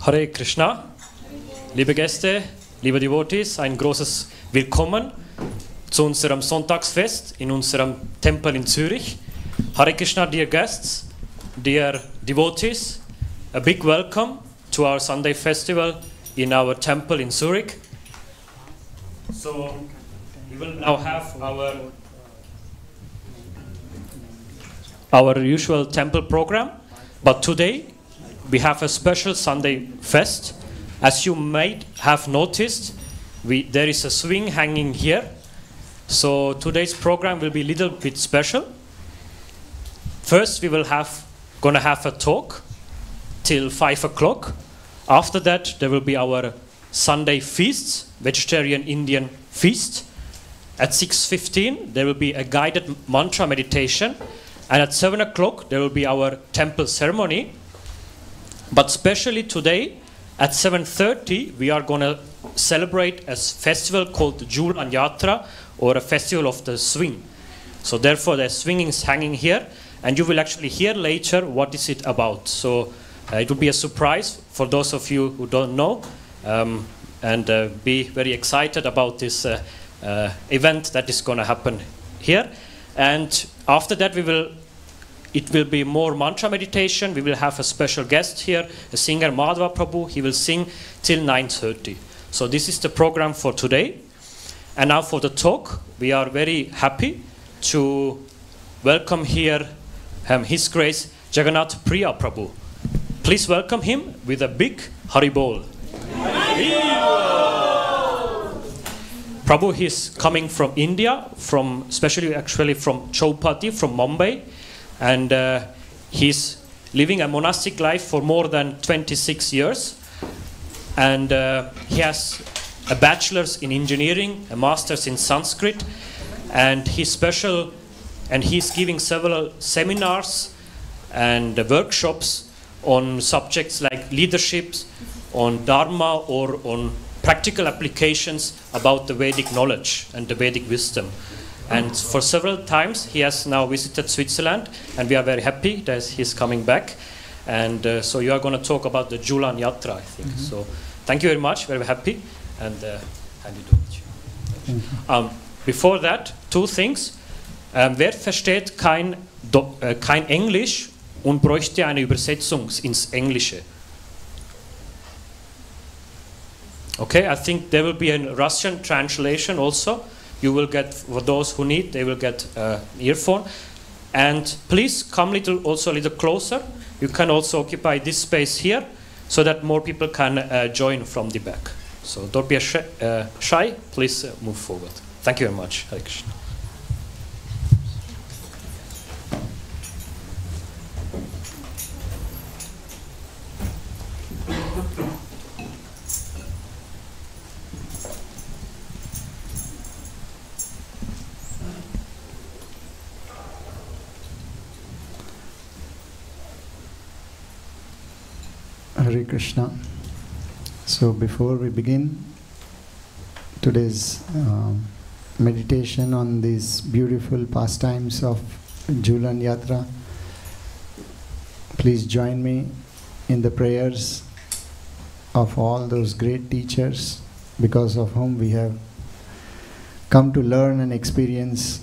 Hare Krishna, liebe Gäste, liebe Devotees, ein großes Willkommen zu unserem Sonntagsfest in unserem Tempel in Zürich. Hare Krishna, dear guests, dear devotees, a big welcome to our Sunday festival in our temple in Zurich. So we will now have our usual temple program, but today we have a special Sunday fest. As you might have noticed, there is a swing hanging here. So today's program will be a little bit special. First, we will gonna have a talk till 5 o'clock. After that, there will be our Sunday feasts, vegetarian Indian feast. At 6:15, there will be a guided mantra meditation. And at 7 o'clock, there will be our temple ceremony. But especially today, at 7:30, we are going to celebrate a festival called Jhulan Yatra, or a festival of the swing. So therefore, the swinging is hanging here, and you will actually hear later what is it about. So it will be a surprise for those of you who don't know, and be very excited about this event that is going to happen here. And after that, it will be more mantra meditation. We will have a special guest here, a singer, Madhava Prabhu. He will sing till 9:30. So this is the program for today. And now for the talk, we are very happy to welcome here His Grace Jagannath Priya Prabhu. Please welcome him with a big Haribol. Prabhu is coming from India, especially from Chowpatty, from Mumbai. And he's living a monastic life for more than 26 years. And he has a bachelor's in engineering, a master's in Sanskrit. And he's giving several seminars and workshops on subjects like leadership, on Dharma, or on practical applications about the Vedic knowledge and the Vedic wisdom. And for several times he has now visited Switzerland, and we are very happy that he's coming back. And so you are going to talk about the Jhulan Yatra, I think. Mm-hmm. So thank you very much, very happy, and hand it over to you. Before that, two things. Wer versteht kein Englisch und bräuchte eine Übersetzung ins Englische? Okay, I think there will be a Russian translation also. You will get, for those who need, they will get earphone. And please come also a little closer. You can also occupy this space here so that more people can join from the back. So don't be shy, please move forward. Thank you very much. Hare Krishna. Hare Krishna. So before we begin today's meditation on these beautiful pastimes of Jhulan Yatra, please join me in the prayers of all those great teachers because of whom we have come to learn and experience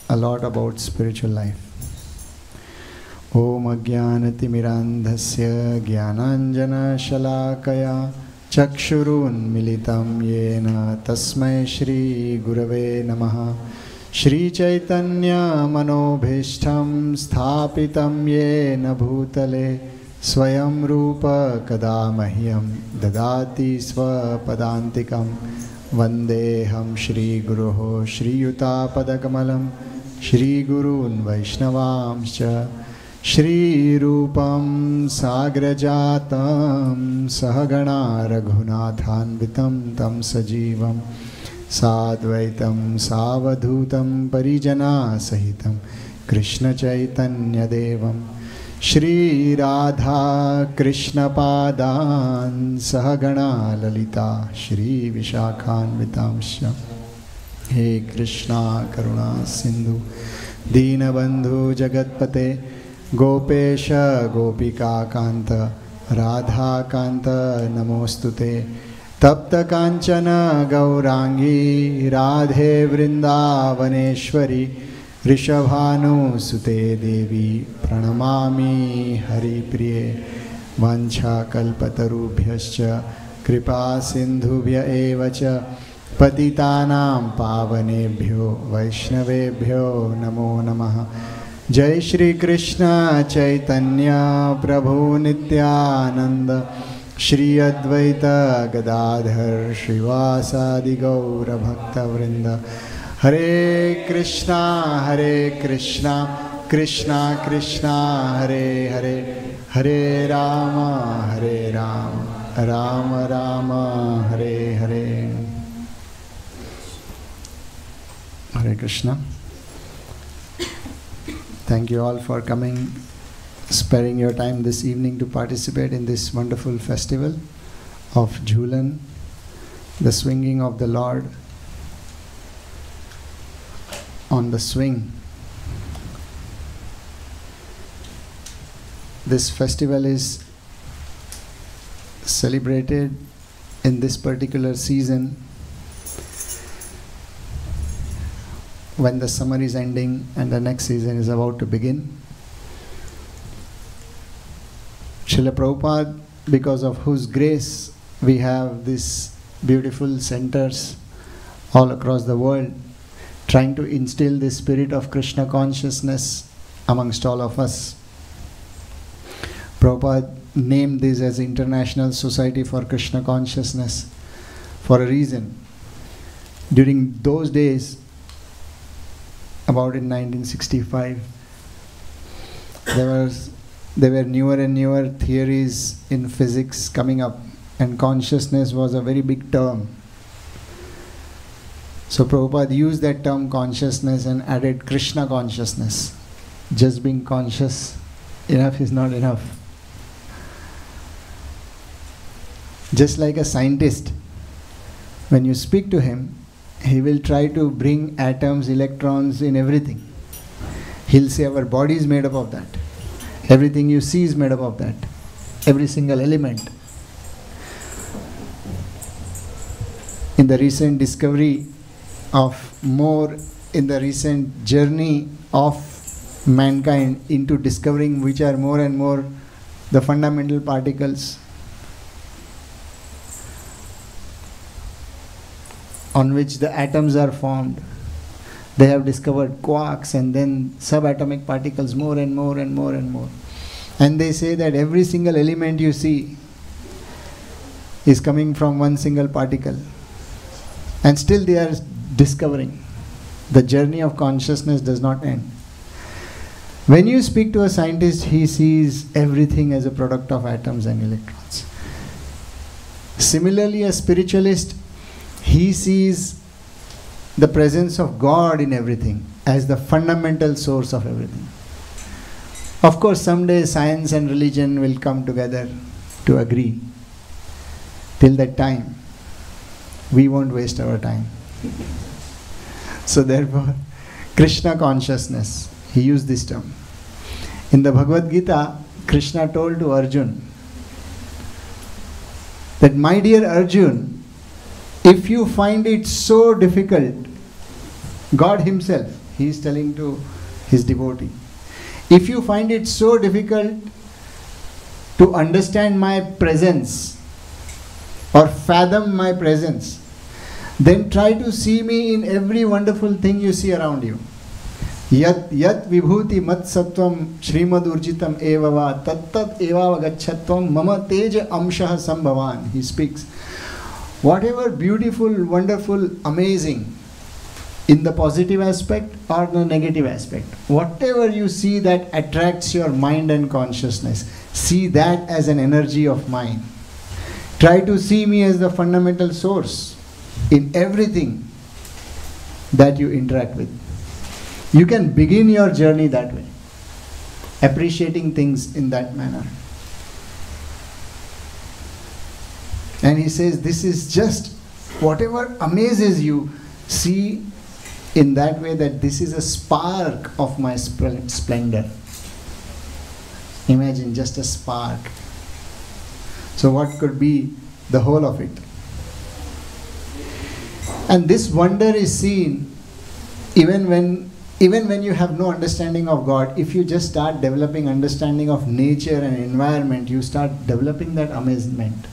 a lot about spiritual life. Om Ajnanatimirandhasya Jnananjana Shalakaya Chakshurun Militam Yena Tasmai Shri Gurave Namaha Shri Chaitanya Manobhishtam Sthapitam Yena Bhutale Swayam Rupa Kadamahyam Dadati Swapadantikam Vandeham Shri Guruho Shri Yuta Padakamalam Shri Gurun Vaishnavamscha Shri Rupam Sagrajatam Sahagana Raghunathanvitam Tam Sajivam Sadvaitam Savadhutam Parijana Sahitam Krishna Chaitanya Devam Shri Radha Krishna Padan Sahagana Lalita Shri Vishakhanvitamsya He Krishna Karuna Sindhu Deenabandhu Jagatpate Gopesha Gopika Kanta Radha Kanta Namostute. Tapta Kanchana Gaurangi Radhe Vrindavaneshwari Rishabhanu Sute Devi Pranamami Hari Priye Vancha Kalpatarubhyascha Kripa Sindhubhya Evacha Patitanam Pavanebhyo Vaishnavebhyo Namo Namaha. Jai Shri Krishna Chaitanya Prabhu Nityananda Shri Advaita Gadadhar Srivasadi Gaura Bhakta Vrinda. Hare Krishna Krishna Krishna Hare Hare Hare Rama Rama Rama Hare Hare. Hare Krishna. Thank you all for coming, sparing your time this evening to participate in this wonderful festival of Jhulan, the swinging of the Lord on the swing. This festival is celebrated in this particular season when the summer is ending and the next season is about to begin. Srila Prabhupada, because of whose grace we have these beautiful centers all across the world, trying to instill the spirit of Krishna consciousness amongst all of us. Prabhupada named this as International Society for Krishna Consciousness for a reason. During those days, about in 1965, there were newer and newer theories in physics coming up, and consciousness was a very big term. So Prabhupada used that term consciousness and added Krishna consciousness. Just being conscious enough is not enough. Just like a scientist, when you speak to him, he will try to bring atoms, electrons in everything. He'll say our body is made up of that. Everything you see is made up of that. Every single element. In the recent discovery in the recent journey of mankind into discovering which are more and more the fundamental particles on which the atoms are formed. They have discovered quarks and then subatomic particles more and more and more and more. And they say that every single element you see is coming from one single particle. And still they are discovering. The journey of consciousness does not end. When you speak to a scientist, he sees everything as a product of atoms and electrons. Similarly, a spiritualist, he sees the presence of God in everything as the fundamental source of everything. Of course, someday science and religion will come together to agree. Till that time, we won't waste our time. So therefore, Krishna consciousness, he used this term. In the Bhagavad Gita, Krishna told to Arjun that, my dear Arjun, if you find it so difficult, God himself, he is telling to his devotee, if you find it so difficult to understand my presence or fathom my presence, then try to see me in every wonderful thing you see around you. Yat vibhuti mat sattvam shrimad urjitam evava tattat eva gachatvam mama teja amshah sambhavan. He speaks. Whatever beautiful, wonderful, amazing in the positive aspect or the negative aspect, whatever you see that attracts your mind and consciousness, see that as an energy of mine. Try to see me as the fundamental source in everything that you interact with. You can begin your journey that way, appreciating things in that manner. And he says, this is just whatever amazes you, see in that way that this is a spark of my splendor. Imagine just a spark. So what could be the whole of it? And this wonder is seen even when you have no understanding of God. If you just start developing understanding of nature and environment, you start developing that amazement.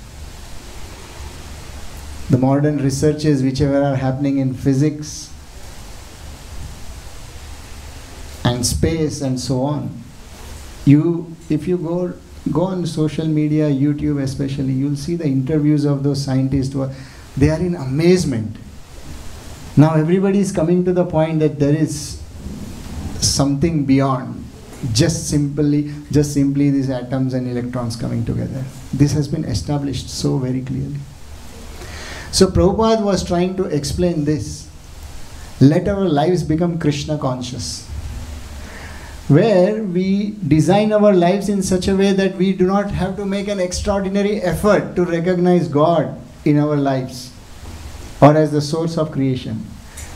The modern researches whichever are happening in physics and space and so on, if you go on social media, YouTube especially, you'll see the interviews of those scientists they are in amazement. Now everybody is coming to the point that there is something beyond just simply these atoms and electrons coming together. This has been established so very clearly. So Prabhupada was trying to explain this. Let our lives become Krishna conscious, where we design our lives in such a way that we do not have to make an extraordinary effort to recognize God in our lives or as the source of creation.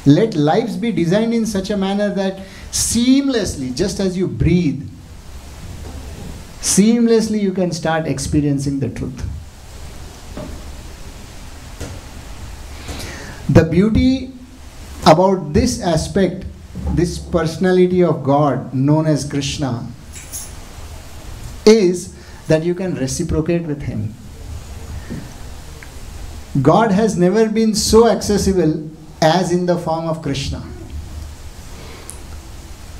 Let lives be designed in such a manner that seamlessly, just as you breathe, seamlessly you can start experiencing the truth. The beauty about this aspect, this personality of God known as Krishna, is that you can reciprocate with Him. God has never been so accessible as in the form of Krishna,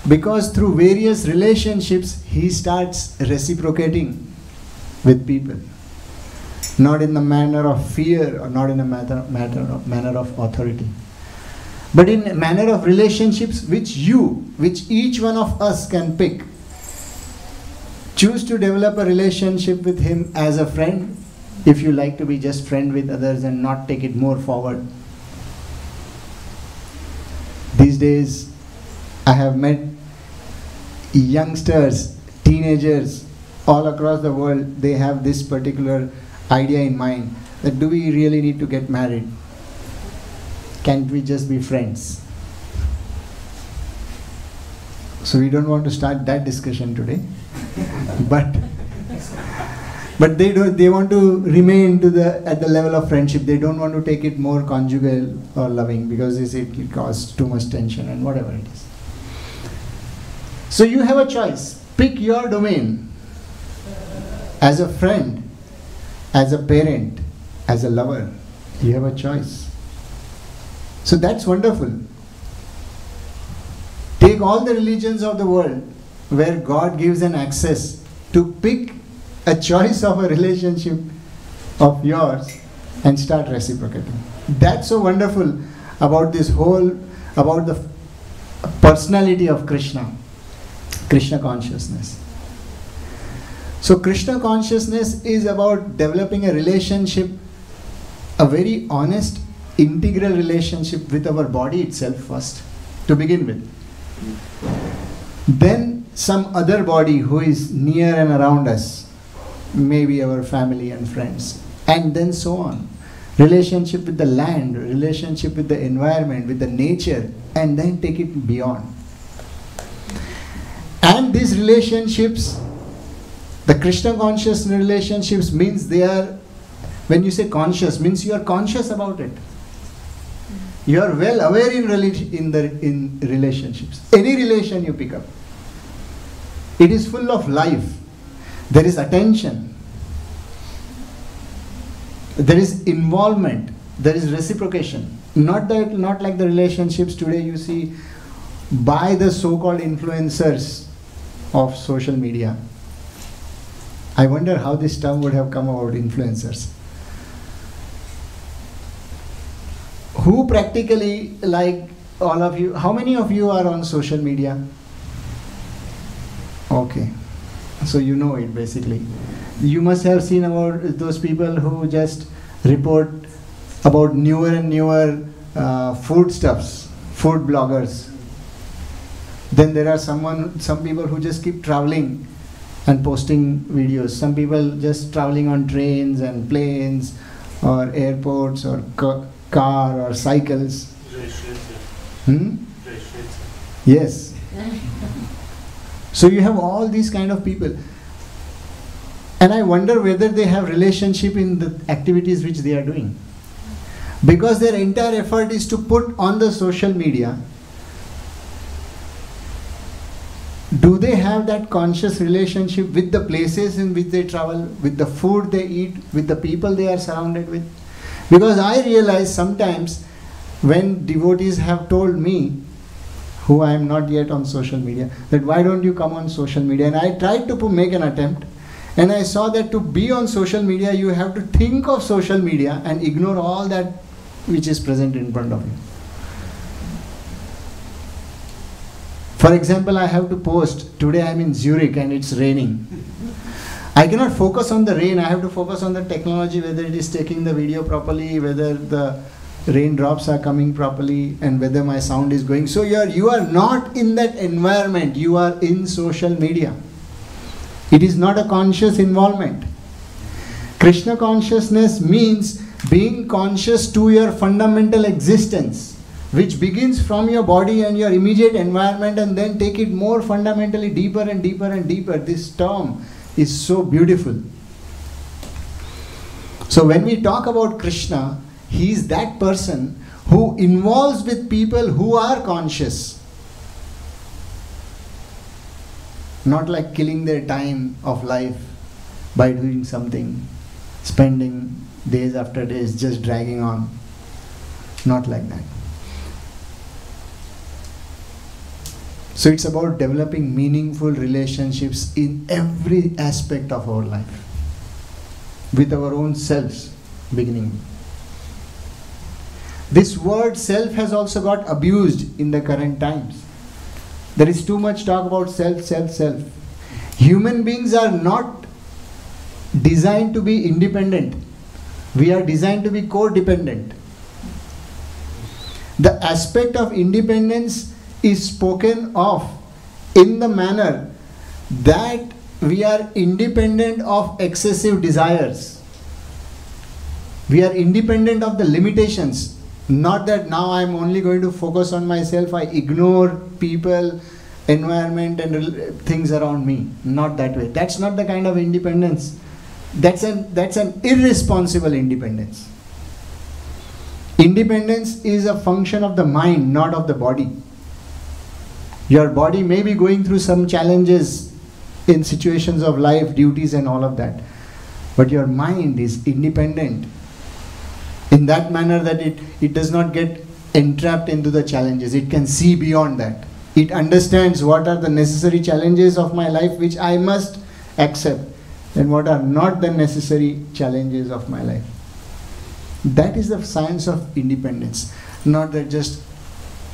because through various relationships He starts reciprocating with people, not in the manner of fear or not in a manner of authority, but in a manner of relationships which each one of us can pick. Choose to develop a relationship with Him as a friend, if you like to be just friend with others and not take it more forward. These days I have met youngsters, teenagers all across the world. They have this particular idea in mind, that do we really need to get married? Can't we just be friends? So we don't want to start that discussion today. but they want to remain at the level of friendship. They don't want to take it more conjugal or loving, because it causes too much tension and whatever it is. So you have a choice. Pick your domain. As a friend, as a parent, as a lover, you have a choice. So that's wonderful. Take all the religions of the world where God gives an access to pick a choice of a relationship of yours and start reciprocating. That's so wonderful about about the personality of Krishna consciousness. So Krishna consciousness is about developing a relationship, a very honest, integral relationship with our body itself first, to begin with. Then some other body who is near and around us, maybe our family and friends, and then so on. Relationship with the land, relationship with the environment, with the nature, and then take it beyond. And these relationships, the Krishna conscious relationships, means they are, when you say conscious, means you are conscious about it. You are well aware in relationships. Any relation you pick up, it is full of life. There is attention. There is involvement. There is reciprocation. Not like the relationships today you see by the so-called influencers of social media. I wonder how this term would have come about, influencers. Who practically, like all of you, how many of you are on social media? Okay. So you know it basically. You must have seen about those people who just report about newer and newer foodstuffs, food bloggers. Then there are some people who just keep traveling and posting videos. Some people just traveling on trains and planes or airports or car or cycles. Yes. So you have all these kind of people. And I wonder whether they have relationship in the activities which they are doing. Because their entire effort is to put on the social media. Do they have that conscious relationship with the places in which they travel, with the food they eat, with the people they are surrounded with? Because I realize sometimes when devotees have told me, who I am not yet on social media, that why don't you come on social media? And I tried to make an attempt, and I saw that to be on social media, you have to think of social media and ignore all that which is present in front of you. For example, I have to post, today I am in Zurich and it's raining. I cannot focus on the rain, I have to focus on the technology, whether it is taking the video properly, whether the raindrops are coming properly, and whether my sound is going. So you are not in that environment, you are in social media. It is not a conscious involvement. Krishna consciousness means being conscious to your fundamental existence, which begins from your body and your immediate environment, and then take it more fundamentally deeper and deeper and deeper. This term is so beautiful. So when we talk about Krishna, he is that person who involves with people who are conscious. Not like killing their time of life by doing something, spending days after days just dragging on. Not like that. So it's about developing meaningful relationships in every aspect of our life. With our own selves, beginning. This word self has also got abused in the current times. There is too much talk about self, self, self. Human beings are not designed to be independent. We are designed to be codependent. The aspect of independence is spoken of in the manner that we are independent of excessive desires. We are independent of the limitations. Not that now I am only going to focus on myself, I ignore people, environment and things around me. Not that way. That's not the kind of independence. That's an irresponsible independence. Independence is a function of the mind, not of the body. Your body may be going through some challenges in situations of life, duties and all of that. But your mind is independent in that manner that it does not get entrapped into the challenges. It can see beyond that. It understands what are the necessary challenges of my life which I must accept, and what are not the necessary challenges of my life. That is the science of independence. Not that just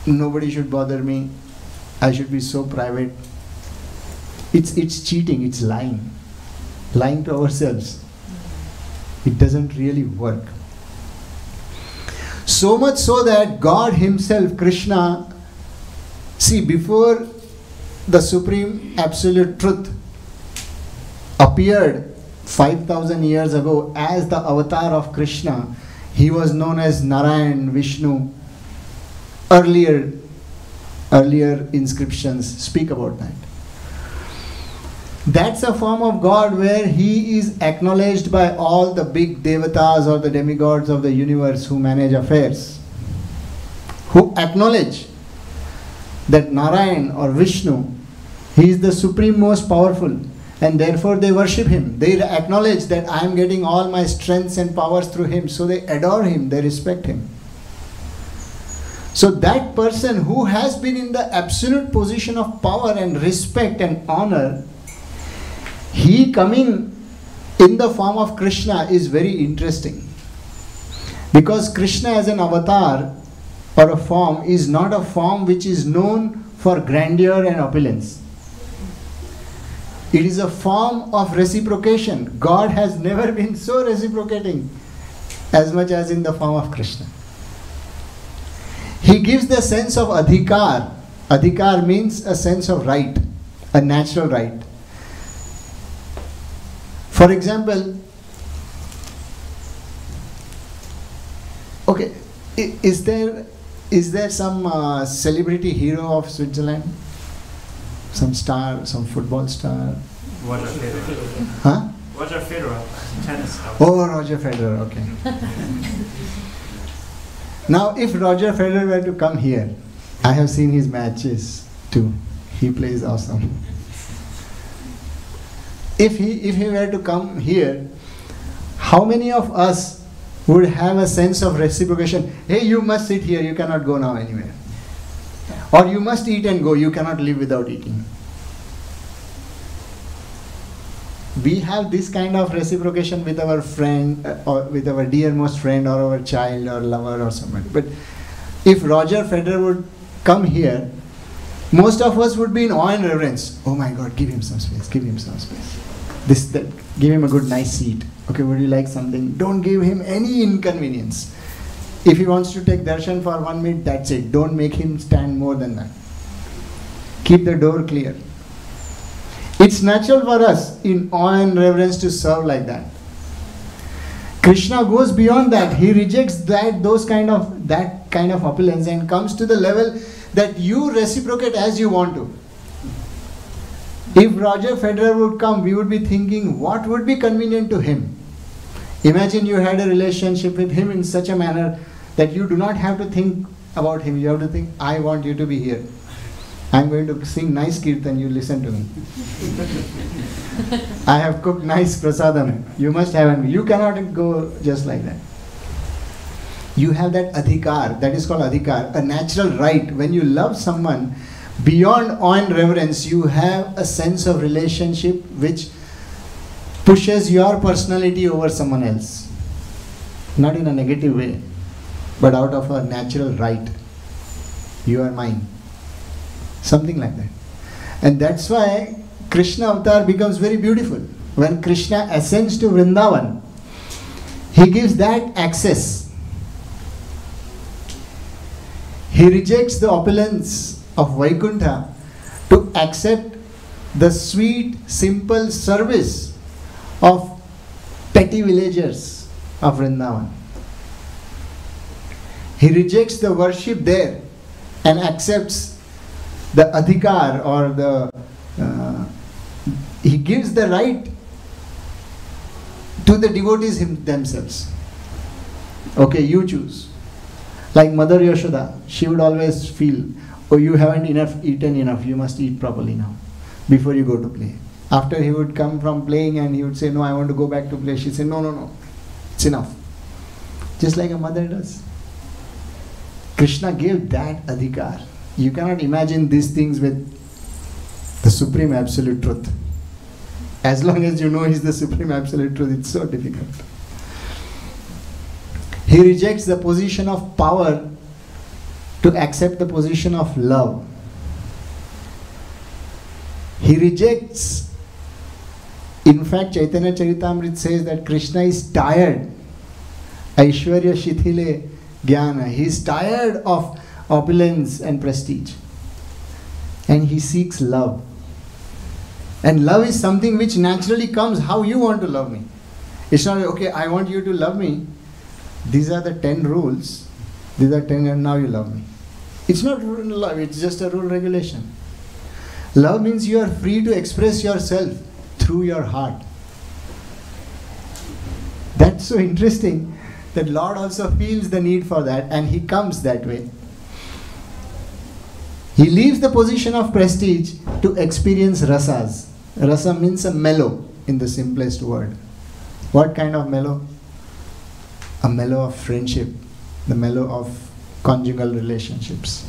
nobody should bother me, I should be so private. It's cheating, it's lying. Lying to ourselves. It doesn't really work. So much so that God himself, Krishna, see, before the Supreme Absolute Truth appeared 5,000 years ago as the avatar of Krishna, he was known as Narayan, Vishnu. Earlier inscriptions speak about that. That's a form of God where he is acknowledged by all the big devatas or the demigods of the universe who manage affairs, who acknowledge that Narayan or Vishnu, he is the supreme most powerful, and therefore they worship him. They acknowledge that I am getting all my strengths and powers through him, so they adore him, they respect him. So that person who has been in the absolute position of power and respect and honor, he coming in the form of Krishna is very interesting. Because Krishna as an avatar or a form is not a form which is known for grandeur and opulence. It is a form of reciprocation. God has never been so reciprocating as much as in the form of Krishna. He gives the sense of adhikar. Adhikar means a sense of right, a natural right. For example, okay, is there some celebrity hero of Switzerland? Some star, some football star? Water player. Huh? Roger Federer, tennis. Oh, Roger Federer, okay. Now, if Roger Federer were to come here, I have seen his matches too. He plays awesome. If he were to come here, how many of us would have a sense of reciprocation? Hey, you must sit here, you cannot go now anywhere. Or you must eat and go, you cannot live without eating. We have this kind of reciprocation with our friend or with our dearmost friend or our child or lover or somebody. But if Roger Federer would come here, most of us would be in awe and reverence. Oh my God, give him some space, give him some space. Give him a good nice seat. Okay, would you like something? Don't give him any inconvenience. If he wants to take darshan for 1 minute, that's it. Don't make him stand more than that. Keep the door clear. It's natural for us in awe and reverence to serve like that. Krishna goes beyond that. He rejects that kind of opulence and comes to the level that you reciprocate as you want to. If Roger Federer would come, we would be thinking what would be convenient to him. Imagine you had a relationship with him in such a manner that you do not have to think about him. You have to think, I want you to be here. I'm going to sing nice kirtan, you listen to me. I have cooked nice prasadam, you must have it. You cannot go just like that. You have that adhikar, that is called adhikar, a natural right. When you love someone, beyond awe and reverence, you have a sense of relationship which pushes your personality over someone else. Not in a negative way, but out of a natural right. You are mine. Something like that. And that's why Krishna avatar becomes very beautiful. When Krishna ascends to Vrindavan, he gives that access. He rejects the opulence of Vaikuntha to accept the sweet, simple service of petty villagers of Vrindavan. He rejects the worship there and accepts the adhikar or he gives the right to the devotees themselves. Okay, you choose. Like Mother Yashoda, she would always feel, oh, you haven't eaten enough, you must eat properly now before you go to play. After he would come from playing and he would say, no, I want to go back to play. She'd say, no, it's enough. Just like a mother does. Krishna gave that adhikar. You cannot imagine these things with the Supreme Absolute Truth. As long as you know He is the Supreme Absolute Truth, it's so difficult. He rejects the position of power to accept the position of love. He rejects, in fact, Chaitanya Charitamrita says that Krishna is tired. Aishwarya Shithile Jnana. He is tired of opulence and prestige. And he seeks love. And love is something which naturally comes how you want to love me. It's not, okay, I want you to love me. These are the 10 rules. These are 10 and now you love me. It's not love, it's just a rule regulation. Love means you are free to express yourself through your heart. That's so interesting that Lord also feels the need for that and He comes that way. He leaves the position of prestige to experience rasas. Rasa means a mellow in the simplest word. What kind of mellow? A mellow of friendship, the mellow of conjugal relationships,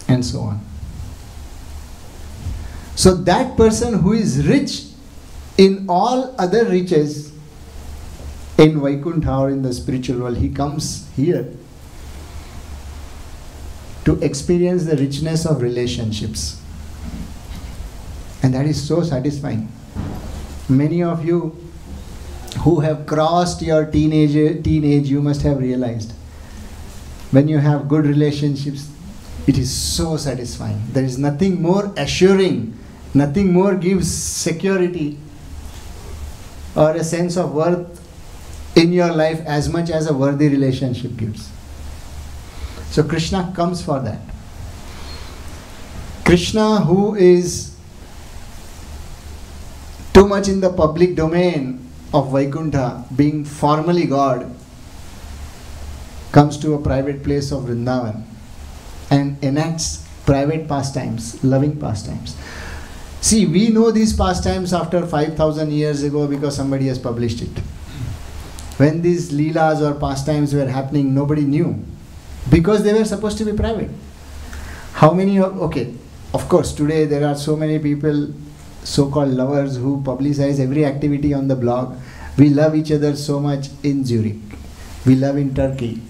and so on. So that person who is rich in all other riches in Vaikuntha or in the spiritual world, he comes here to experience the richness of relationships. And that is so satisfying. Many of you who have crossed your teenage, you must have realized when you have good relationships, it is so satisfying. There is nothing more assuring, nothing more gives security or a sense of worth in your life as much as a worthy relationship gives. So Krishna comes for that. Krishna, who is too much in the public domain of Vaikuntha, being formally God, comes to a private place of Vrindavan and enacts private pastimes, loving pastimes. See, we know these pastimes after 5,000 years ago because somebody has published it. When these leelas or pastimes were happening, nobody knew because they were supposed to be private. How many of course, today there are so many people, so-called lovers, who publicize every activity on the blog. We love each other so much in Zurich. We love in Turkey.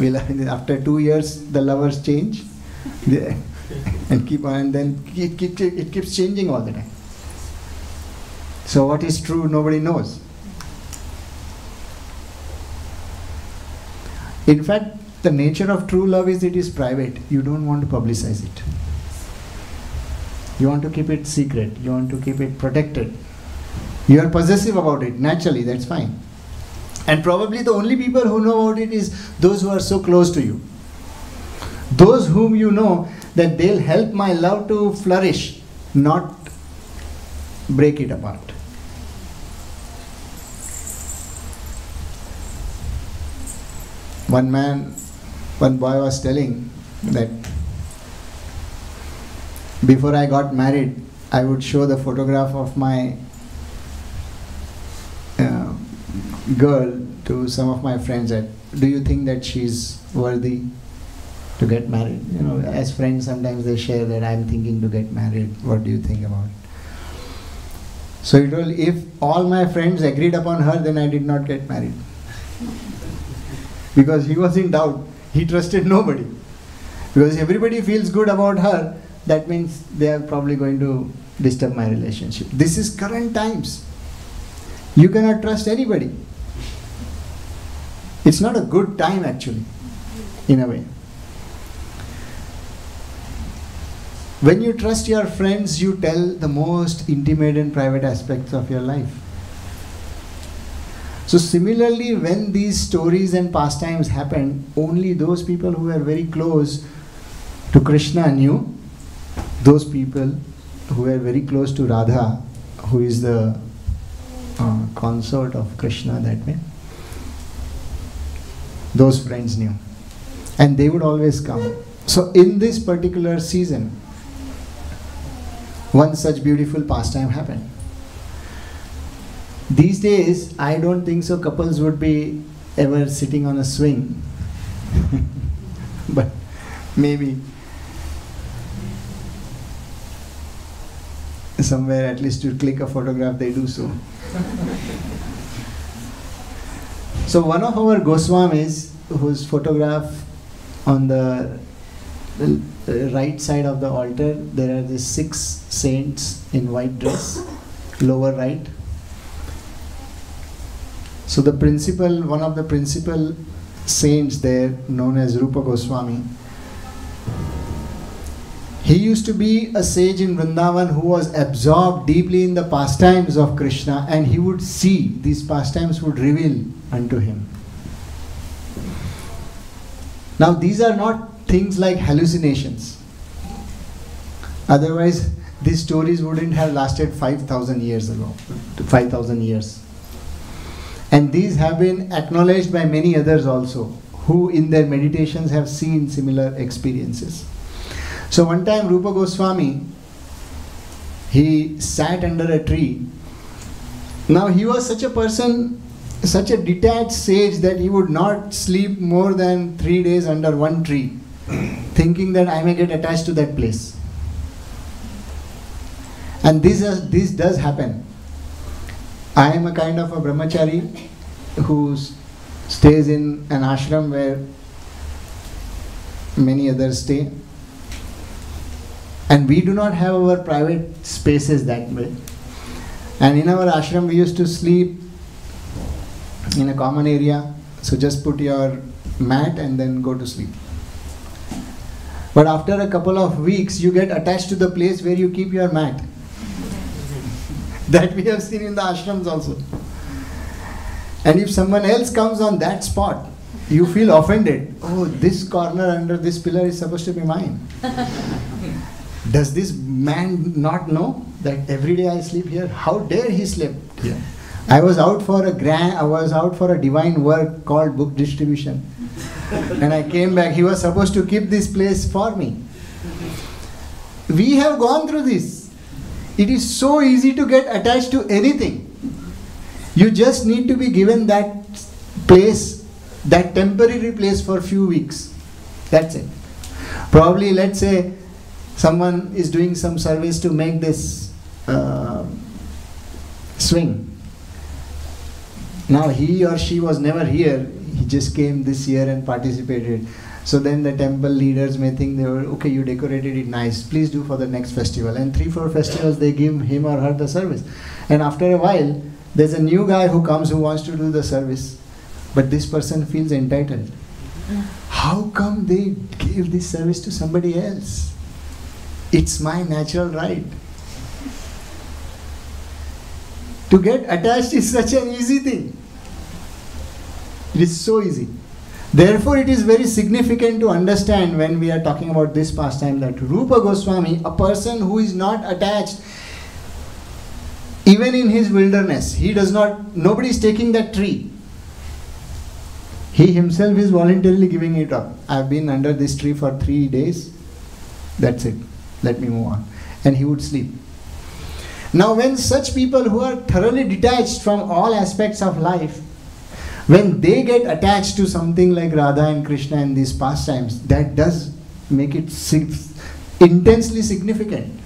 We love after 2 years, the lovers change. And keep on, and then it keeps changing all the time. So what is true, nobody knows. In fact, the nature of true love is it is private. You don't want to publicize it. You want to keep it secret. You want to keep it protected. You are possessive about it. Naturally, that's fine. And probably the only people who know about it is those who are so close to you. Those whom you know that they'll help my love to flourish, not break it apart. One boy was telling that before I got married, I would show the photograph of my girl to some of my friends that, do you think that she's worthy to get married? You know, as friends sometimes they share that I'm thinking to get married. What do you think about it? So he told, if all my friends agreed upon her, then I did not get married. Because he was in doubt. He trusted nobody. Because everybody feels good about her, that means they are probably going to disturb my relationship. This is current times. You cannot trust anybody. It's not a good time actually, in a way. When you trust your friends, you tell the most intimate and private aspects of your life. So similarly, when these stories and pastimes happened, only those people who were very close to Krishna knew. Those people who were very close to Radha, who is the consort of Krishna that way, those friends knew. And they would always come. So in this particular season, one such beautiful pastime happened. These days, I don't think so couples would be ever sitting on a swing. But maybe somewhere, at least to click a photograph, they do so. So one of our Goswamis, whose photograph on the right side of the altar, there are these 6 saints in white dress, lower right. So the principal, one of the principal saints there, known as Rupa Goswami, he used to be a sage in Vrindavan who was absorbed deeply in the pastimes of Krishna, and he would see, these pastimes would reveal unto him. Now these are not things like hallucinations. Otherwise, these stories wouldn't have lasted 5,000 years ago, 5,000 years. And these have been acknowledged by many others also, who in their meditations have seen similar experiences. So one time Rupa Goswami, he sat under a tree. Now he was such a person, such a detached sage, that he would not sleep more than 3 days under one tree, thinking that I may get attached to that place. And this does happen. I am a kind of a brahmachari who stays in an ashram where many others stay. And we do not have our private spaces that way. And in our ashram we used to sleep in a common area. So just put your mat and then go to sleep. But after a couple of weeks you get attached to the place where you keep your mat. That we have seen in the ashrams also. And if someone else comes on that spot, you feel offended. Oh, this corner under this pillar is supposed to be mine. Does this man not know that every day I sleep here. How dare he sleep here? I was out for a divine work called book distribution. And I came back. He was supposed to keep this place for me. We have gone through this. It is so easy to get attached to anything. You just need to be given that place, that temporary place for a few weeks. That's it. Probably, let's say, someone is doing some service to make this swing. Now he or she was never here. He just came this year and participated. So then the temple leaders may think they were, okay, you decorated it nice, please do for the next festival. And 3-4 festivals they give him or her the service. And after a while, there's a new guy who comes who wants to do the service. But this person feels entitled. How come they gave this service to somebody else? It's my natural right. To get attached is such an easy thing. It is so easy. Therefore, it is very significant to understand when we are talking about this pastime that Rupa Goswami, a person who is not attached, even in his wilderness, he does not, nobody is taking that tree. He himself is voluntarily giving it up. I've been under this tree for 3 days. That's it. Let me move on. And he would sleep. Now, when such people who are thoroughly detached from all aspects of life, when they get attached to something like Radha and Krishna and these pastimes, that does make it intensely significant.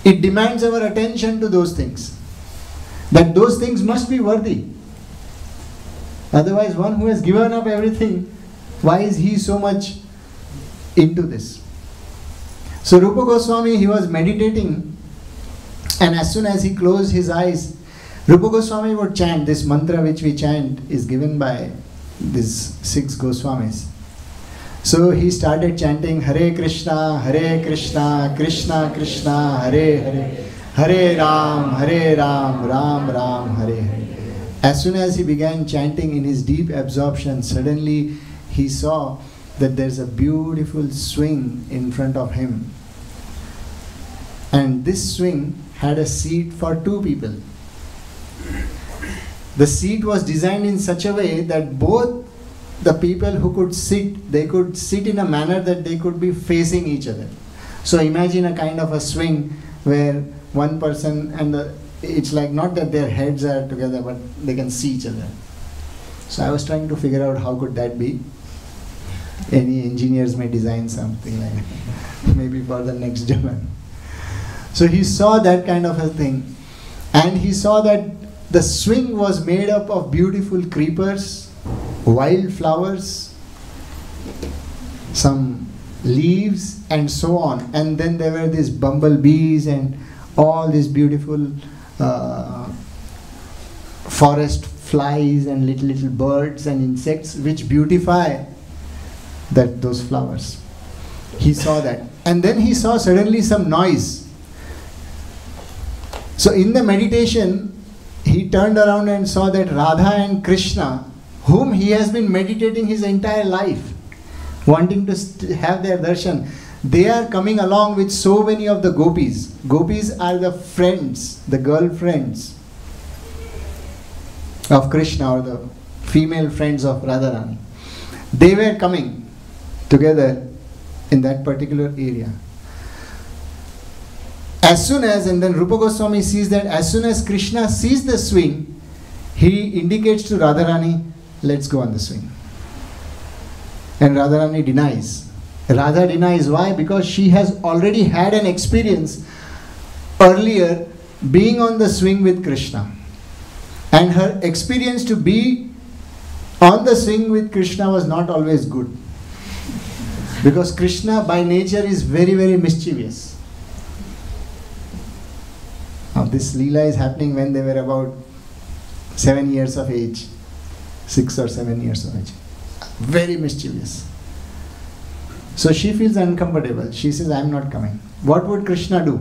It demands our attention to those things. That those things must be worthy. Otherwise, one who has given up everything, why is he so much into this? So Rupa Goswami, he was meditating, and as soon as he closed his eyes, Rupa Goswami would chant. This mantra which we chant is given by these 6 Goswamis. So he started chanting Hare Krishna, Krishna Krishna, Hare Hare, Hare Ram, Ram Ram, Hare Hare. As soon as he began chanting in his deep absorption, suddenly he saw that there's a beautiful swing in front of him. And this swing had a seat for 2 people. The seat was designed in such a way that both the people who could sit, they could sit in a manner that they could be facing each other. So imagine a kind of a swing where one person and it's like not that their heads are together, but they can see each other. So I was trying to figure out how could that be. Any engineers may design something like that, maybe for the next Jhulan. So he saw that kind of a thing, and he saw that the swing was made up of beautiful creepers, wild flowers, some leaves, and so on. And then there were these bumblebees and all these beautiful forest flies and little birds and insects which beautify those flowers. He saw that. And then he saw suddenly some noise. So in the meditation, he turned around and saw that Radha and Krishna, whom he has been meditating his entire life, wanting to have their darshan, they are coming along with so many of the gopis. Gopis are the friends, the girlfriends of Krishna, or the female friends of Radharani. They were coming together in that particular area. As soon as, and then Rupa Goswami sees that as soon as Krishna sees the swing, he indicates to Radharani, let's go on the swing. And Radharani denies. Radha denies. Why? Because she has already had an experience earlier being on the swing with Krishna. And her experience to be on the swing with Krishna was not always good. Because Krishna by nature is very, very mischievous. Now this Leela is happening when they were about 7 years of age. 6 or 7 years of age. Very mischievous. So she feels uncomfortable. She says, I'm not coming. What would Krishna do?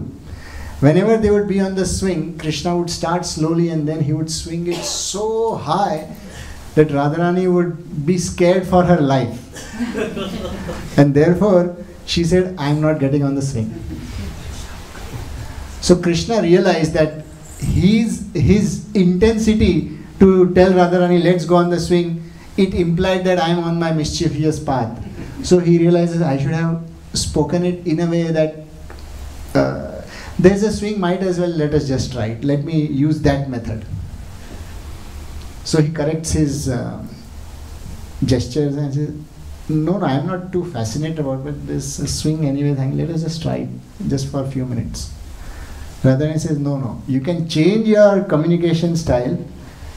Whenever they would be on the swing, Krishna would start slowly and then he would swing it so high that Radharani would be scared for her life. And therefore, she said, I'm not getting on the swing. So Krishna realized that his intensity to tell Radharani, let's go on the swing, it implied that I am on my mischievous path. So he realizes I should have spoken it in a way that there's a swing, might as well let us just try it. Let me use that method. So he corrects his gestures and says, no, I am not too fascinated about it. This swing anyway thing, let us just try it just for a few minutes. Radharani says, no, you can change your communication style,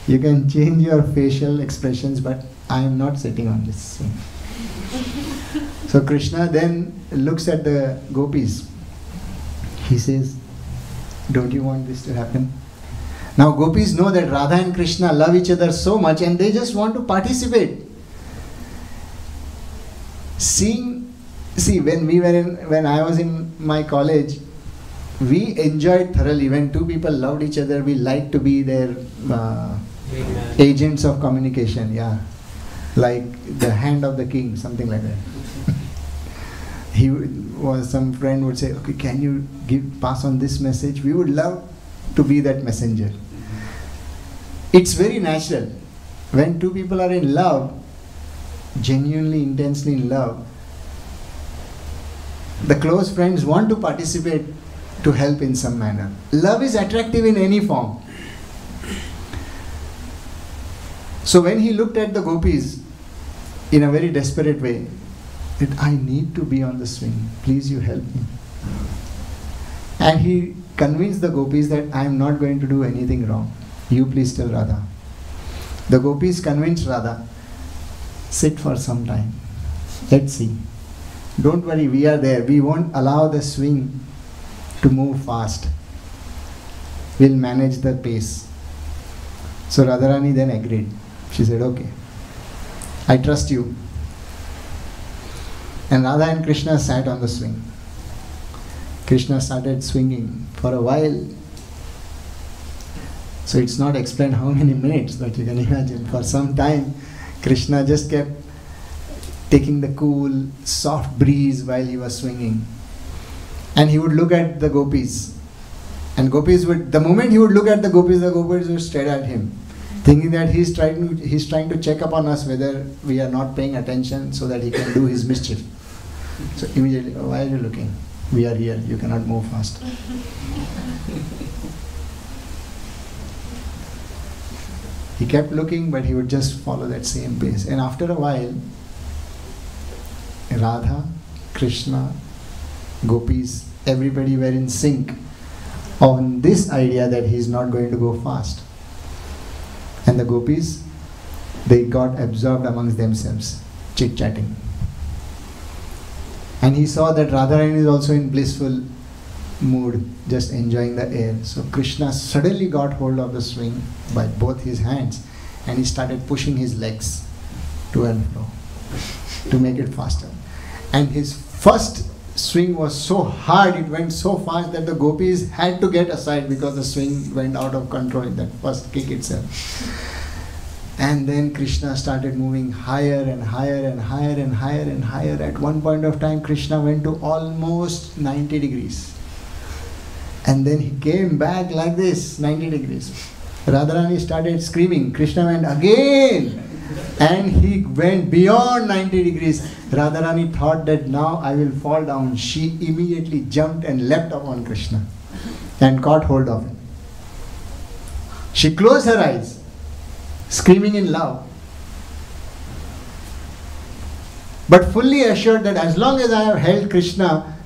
you can change your facial expressions, but I am not sitting on this swing. So Krishna then looks at the gopis. He says, don't you want this to happen? Now gopis know that Radha and Krishna love each other so much and they just want to participate. When I was in my college, we enjoyed thoroughly. When two people loved each other, we liked to be their agents of communication. Yeah, like the hand of the king, something like that. Some friend would say, okay, can you pass on this message? We would love to be that messenger. It's very natural. When two people are in love, genuinely, intensely in love, the close friends want to participate to help in some manner. Love is attractive in any form. So when he looked at the gopis in a very desperate way, that I need to be on the swing, please you help me. And he convinced the gopis that I am not going to do anything wrong. You please tell Radha. The gopis convinced Radha, sit for some time. Let's see. Don't worry, we are there. We won't allow the swing to move fast. We'll manage the pace. So Radharani then agreed. She said, okay, I trust you. And Radha and Krishna sat on the swing. Krishna started swinging for a while. So it's not explained how many minutes, but you can imagine for some time Krishna just kept taking the cool, soft breeze while he was swinging. And he would look at the gopis. And the moment he would look at the gopis would stare at him, thinking that he's trying to check up on us whether we are not paying attention so that he can do his mischief. So immediately, oh, why are you looking? We are here, you cannot move fast. He kept looking, but he would just follow that same pace. And after a while, Radha, Krishna, gopis, everybody were in sync on this idea that he is not going to go fast. And the gopis, they got absorbed amongst themselves, chit-chatting. And he saw that Radharani is also in blissful mood, just enjoying the air. So Krishna suddenly got hold of the swing by both his hands and he started pushing his legs to and fro to make it faster. And his first swing was so hard, it went so fast that the gopis had to get aside because the swing went out of control in that first kick itself. And then Krishna started moving higher and higher and higher and higher and higher. At one point of time, Krishna went to almost 90 degrees. And then he came back like this, 90 degrees. Radharani started screaming. Krishna went again. And he went beyond 90 degrees. Radharani thought that now I will fall down. She immediately jumped and leapt upon Krishna and caught hold of him. She closed her eyes, screaming in love, but fully assured that as long as I have held Krishna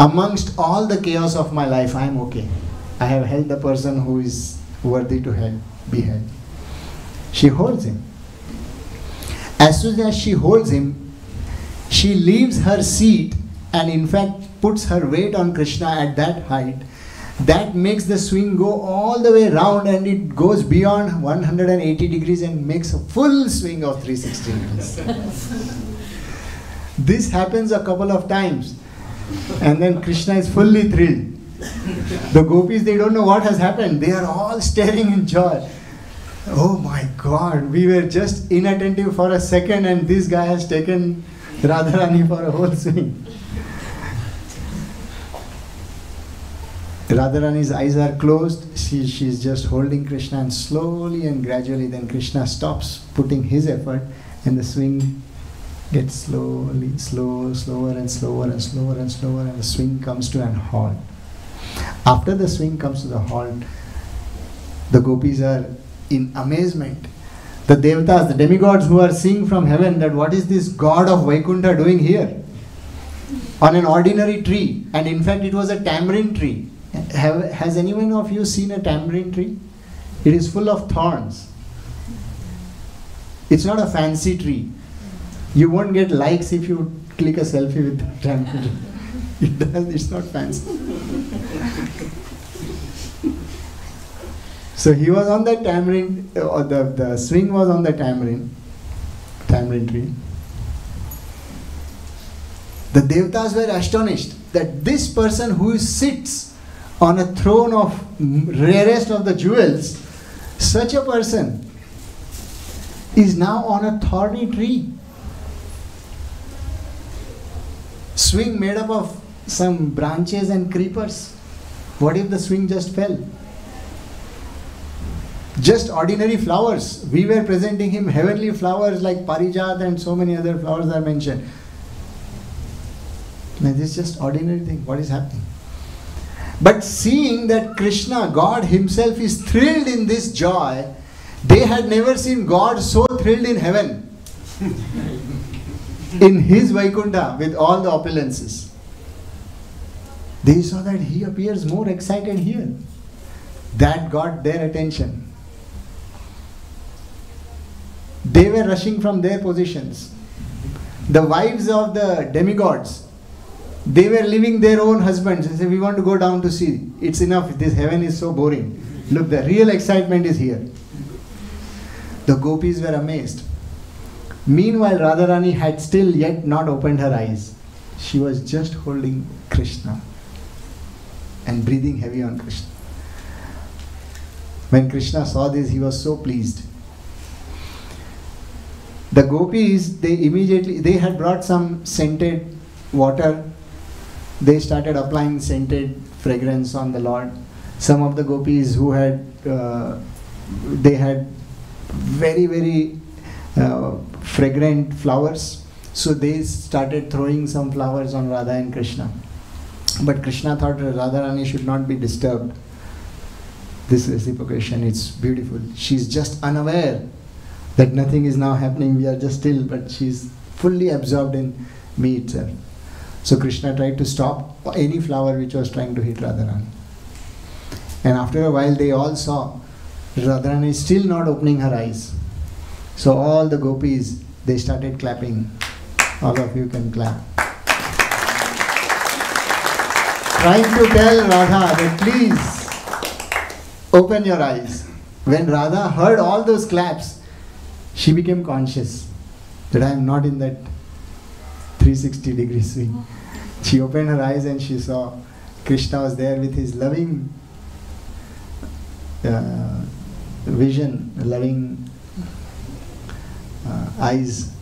amongst all the chaos of my life, I am okay. I have held the person who is worthy to be held. She holds him. As soon as she holds him, she leaves her seat and in fact puts her weight on Krishna at that height. That makes the swing go all the way round and it goes beyond 180 degrees and makes a full swing of 360 degrees. This happens a couple of times and then Krishna is fully thrilled. The gopis, they don't know what has happened. They are all staring in joy. Oh my God, we were just inattentive for a second and this guy has taken Radharani for a whole swing. Radharani's eyes are closed. She's just holding Krishna, and slowly and gradually then Krishna stops putting his effort and the swing gets slower and slower and slower and the swing comes to an halt. After the swing comes to the halt, the gopis are in amazement. The devatas, the demigods who are seeing from heaven that what is this god of Vaikuntha doing here on an ordinary tree, and in fact it was a tamarind tree. Has anyone of you seen a tamarind tree? It is full of thorns. It's not a fancy tree. You won't get likes if you click a selfie with the tamarind. It's not fancy. So he was on the tamarind, or the swing was on the tamarind tree. The devatas were astonished that this person who sits on a throne of rarest of the jewels, such a person is now on a thorny tree. Swing made up of some branches and creepers. What if the swing just fell? Just ordinary flowers. We were presenting him heavenly flowers like Parijat and so many other flowers are mentioned. Now this is just ordinary thing. What is happening? But seeing that Krishna, God himself, is thrilled in this joy, they had never seen God so thrilled in heaven. In his Vaikuntha with all the opulences. They saw that he appears more excited here. That got their attention. They were rushing from their positions. The wives of the demigods, they were leaving their own husbands. They said, we want to go down to see. It's enough. This heaven is so boring. Look, the real excitement is here. The gopis were amazed. Meanwhile, Radharani had still yet not opened her eyes. She was just holding Krishna and breathing heavy on Krishna. When Krishna saw this, he was so pleased. The gopis, they had brought some scented water. They started applying scented fragrance on the Lord. Some of the gopis who had, they had very, very fragrant flowers. So they started throwing some flowers on Radha and Krishna. But Krishna thought Radharani should not be disturbed. This reciprocation, it's beautiful. She's just unaware that nothing is now happening. We are just still, but she's fully absorbed in me itself. So Krishna tried to stop any flower which was trying to hit Radharani. And after a while they all saw Radharani is still not opening her eyes. So all the gopis, they started clapping. All of you can clap. Trying to tell Radha that please open your eyes. When Radha heard all those claps, she became conscious that I am not in that 360-degree swing. She opened her eyes and she saw Krishna was there with his loving vision, loving eyes.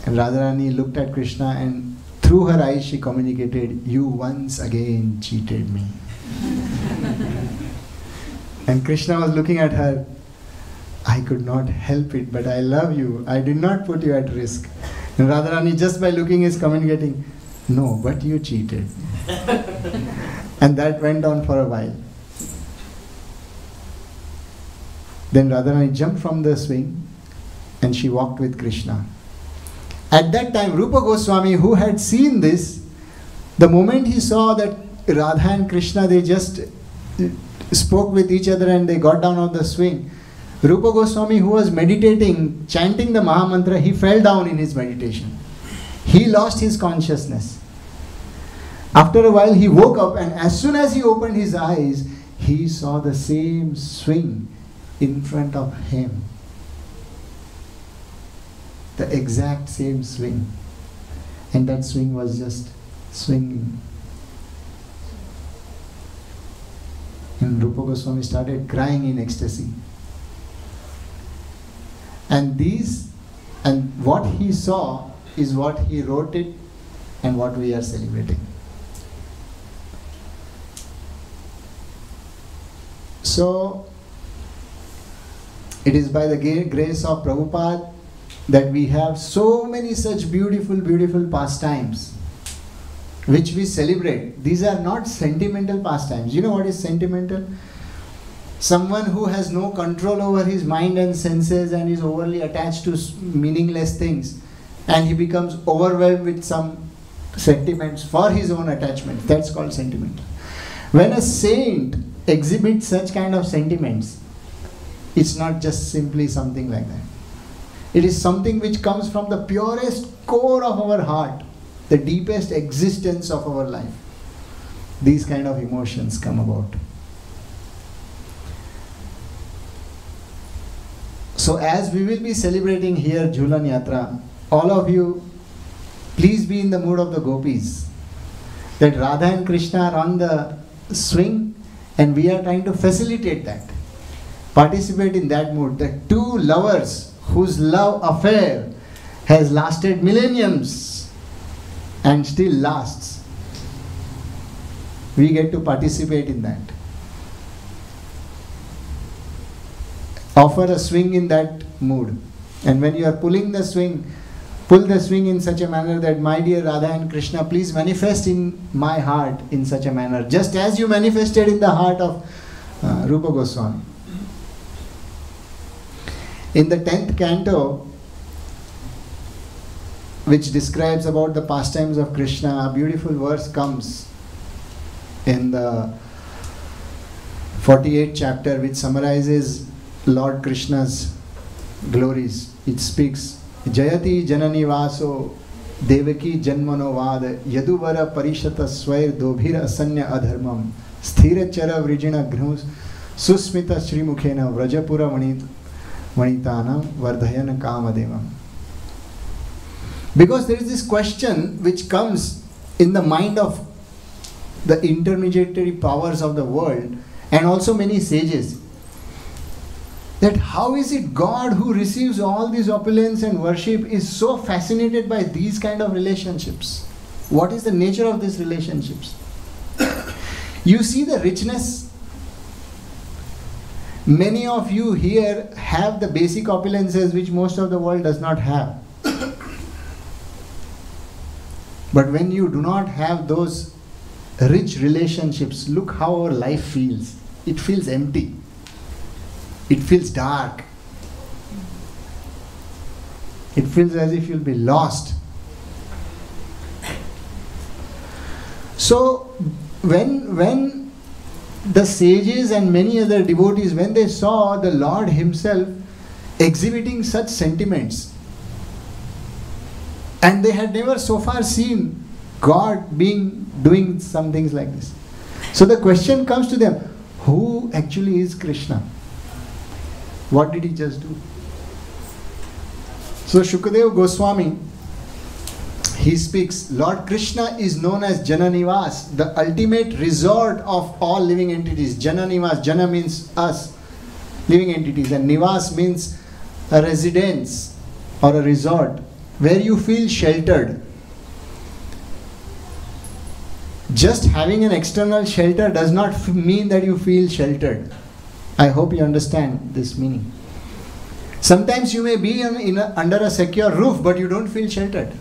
And Radharani looked at Krishna and through her eyes she communicated, you once again cheated me. And Krishna was looking at her. I could not help it, but I love you. I did not put you at risk. And Radharani just by looking is communicating, no, but you cheated. And that went on for a while. Then Radharani jumped from the swing and she walked with Krishna. At that time, Rupa Goswami, who had seen this, the moment he saw that Radha and Krishna, they just spoke with each other and they got down on the swing, Rupa Goswami, who was meditating, chanting the Maha Mantra, he fell down in his meditation. He lost his consciousness. After a while he woke up and as soon as he opened his eyes, he saw the same swing in front of him. The exact same swing. And that swing was just swinging. And Rupa Goswami started crying in ecstasy. And what he saw is what he wrote it and what we are celebrating. So, it is by the grace of Prabhupada that we have so many such beautiful, beautiful pastimes which we celebrate. These are not sentimental pastimes. You know what is sentimental? Someone who has no control over his mind and senses and is overly attached to meaningless things, and he becomes overwhelmed with some sentiments for his own attachment. That's called sentimental. When a saint exhibits such kind of sentiments, it's not just simply something like that. It is something which comes from the purest core of our heart, the deepest existence of our life. These kind of emotions come about. So as we will be celebrating here Jhulan Yatra, all of you, please be in the mood of the gopis. That Radha and Krishna are on the swing and we are trying to facilitate that. Participate in that mood. The two lovers whose love affair has lasted millenniums and still lasts. We get to participate in that. Offer a swing in that mood. And when you are pulling the swing, pull the swing in such a manner that, my dear Radha and Krishna, please manifest in my heart in such a manner, just as you manifested in the heart of Rupa Goswami. In the 10th canto, which describes about the pastimes of Krishna, a beautiful verse comes in the 48th chapter, which summarizes Lord Krishna's glories. It speaks, Jayati Janani Vaso Devaki Janmano Vada Yaduvara Parishata Swair Dobhira Asanya Adharmam Sthira Chara Vrijina Gnus Susmita Sri Mukhena Vrajapura Manitanam Vardhayana Kamadevam. Because there is this question which comes in the mind of the intermediary powers of the world and also many sages, that how is it God, who receives all this opulence and worship, is so fascinated by these kind of relationships? What is the nature of these relationships? You see the richness. Many of you here have the basic opulences which most of the world does not have. But when you do not have those rich relationships, look how our life feels. It feels empty. It feels dark. It feels as if you'll be lost. So when the sages and many other devotees, when they saw the Lord himself exhibiting such sentiments, and they had never so far seen God doing some things like this. So the question comes to them, who actually is Krishna? What did he just do? So Shukadeva Goswami, he speaks, Lord Krishna is known as Jananivas, the ultimate resort of all living entities. Jananivas, Jana means us, living entities, and Nivas means a residence or a resort where you feel sheltered. Just having an external shelter does not mean that you feel sheltered. I hope you understand this meaning. Sometimes you may be under a secure roof, but you don't feel sheltered.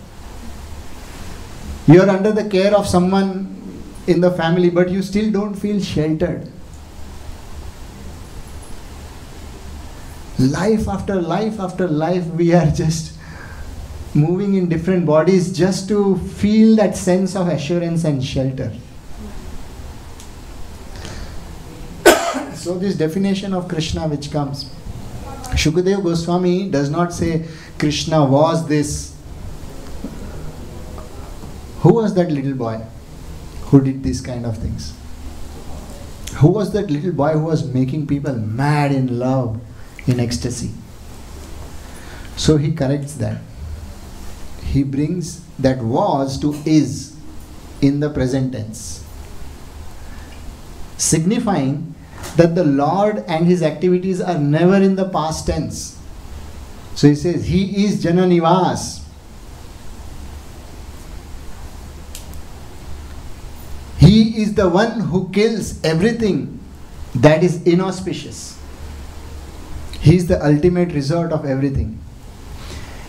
You are under the care of someone in the family, but you still don't feel sheltered. Life after life after life, we are just moving in different bodies just to feel that sense of assurance and shelter. So this definition of Krishna which comes, Shukadeva Goswami does not say Krishna was this. Who was that little boy who did these kind of things? Who was that little boy who was making people mad in love, in ecstasy? So he corrects that. He brings that was to is in the present tense, signifying that the Lord and his activities are never in the past tense. So he says, he is Jananivas. He is the one who kills everything that is inauspicious. He is the ultimate resort of everything.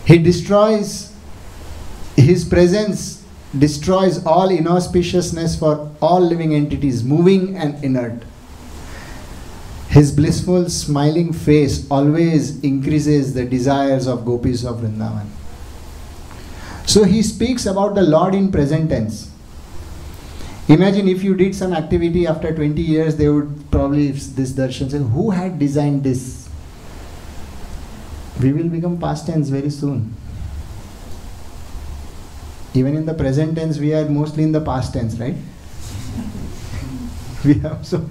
He destroys, his presence destroys all inauspiciousness for all living entities, moving and inert. His blissful smiling face always increases the desires of gopis of Vrindavan. So he speaks about the Lord in present tense. Imagine if you did some activity after 20 years, they would probably, this darshan say, who had designed this? We will become past tense very soon. Even in the present tense, we are mostly in the past tense, right? We have so.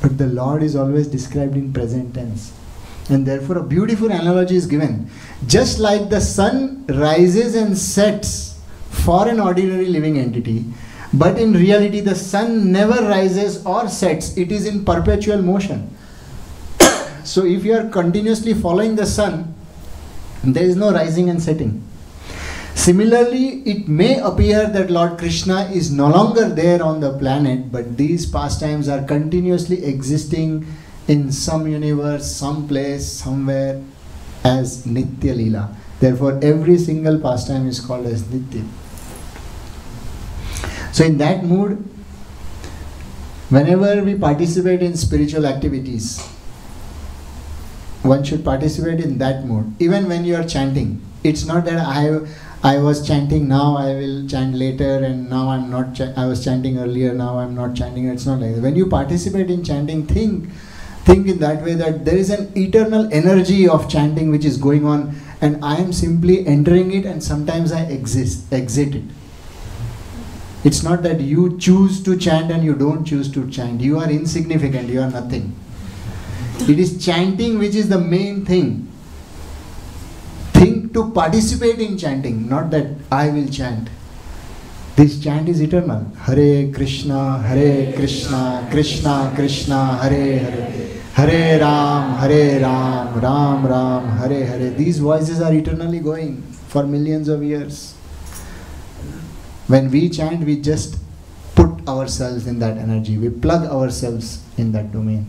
But the Lord is always described in present tense. And therefore a beautiful analogy is given. Just like the sun rises and sets for an ordinary living entity, but in reality the sun never rises or sets, it is in perpetual motion. So if you are continuously following the sun, there is no rising and setting. Similarly, it may appear that Lord Krishna is no longer there on the planet, but these pastimes are continuously existing in some universe, some place, somewhere as Nitya Leela. Therefore, every single pastime is called as Nitya. So in that mood, whenever we participate in spiritual activities, one should participate in that mood. Even when you are chanting, it's not that I was chanting, now I will chant later, and now I'm not. I was chanting earlier, now I'm not chanting. It's not like that. When you participate in chanting, think in that way that there is an eternal energy of chanting which is going on, and I am simply entering it, and sometimes I exit it. It's not that you choose to chant and you don't choose to chant. You are insignificant. You are nothing. It is chanting which is the main thing. Think to participate in chanting, not that I will chant. This chant is eternal. Hare Krishna, Krishna Krishna, Hare Hare, Hare Ram, Ram Ram, Hare Hare. These voices are eternally going for millions of years. When we chant, we just put ourselves in that energy. We plug ourselves in that domain.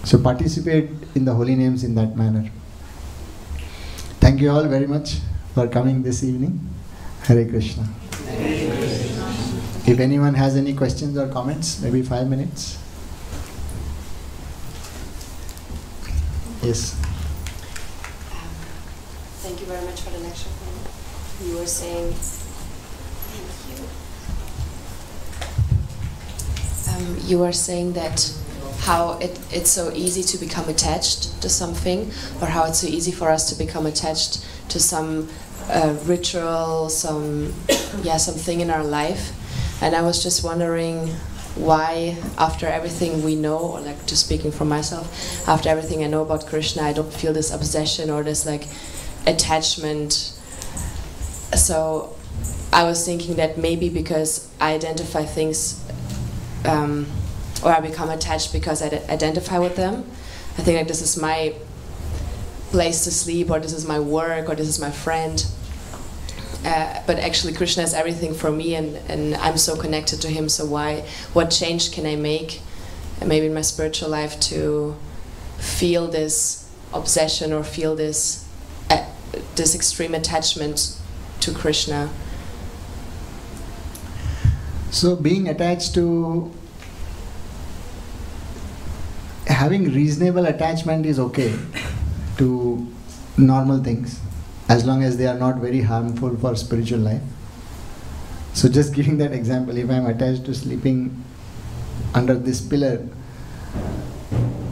So participate in the holy names in that manner. Thank you all very much for coming this evening. Hare Krishna. Hare Krishna. If anyone has any questions or comments, maybe 5 minutes. Yes. Thank you very much for the lecture. You were saying, you were saying that how it's so easy to become attached to something, or how it's so easy for us to become attached to some ritual, something in our life. And I was just wondering why, after everything we know, or like just speaking for myself, after everything I know about Krishna, I don't feel this obsession or this like attachment. So I was thinking that maybe because I identify things, or I become attached because I identify with them. I think like this is my place to sleep, or this is my work, or this is my friend. But actually Krishna is everything for me, and I'm so connected to him, so what change can I make, maybe in my spiritual life, to feel this obsession or feel this extreme attachment to Krishna? So being attached to, having reasonable attachment is okay to normal things, as long as they are not very harmful for spiritual life. So just giving that example, if I am attached to sleeping under this pillar,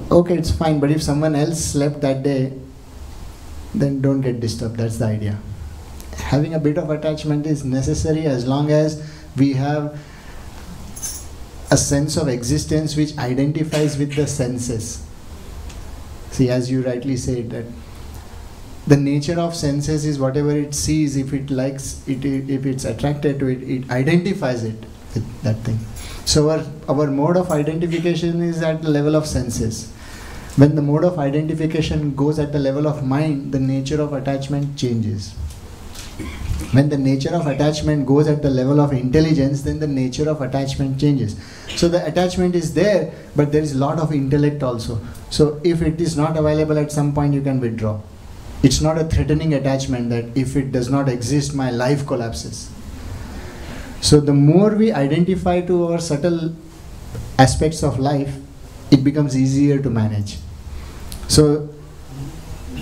okay, it's fine, but if someone else slept that day, then don't get disturbed. That's the idea. Having a bit of attachment is necessary as long as we have a sense of existence which identifies with the senses. See, as you rightly said, that the nature of senses is whatever it sees. If it likes it, if it's attracted to it, it identifies it with that thing. So our mode of identification is at the level of senses. When the mode of identification goes at the level of mind, the nature of attachment changes. When the nature of attachment goes at the level of intelligence, then the nature of attachment changes. So the attachment is there, but there is a lot of intellect also. So if it is not available at some point, you can withdraw. It's not a threatening attachment that if it does not exist, my life collapses. So the more we identify to our subtle aspects of life, it becomes easier to manage. So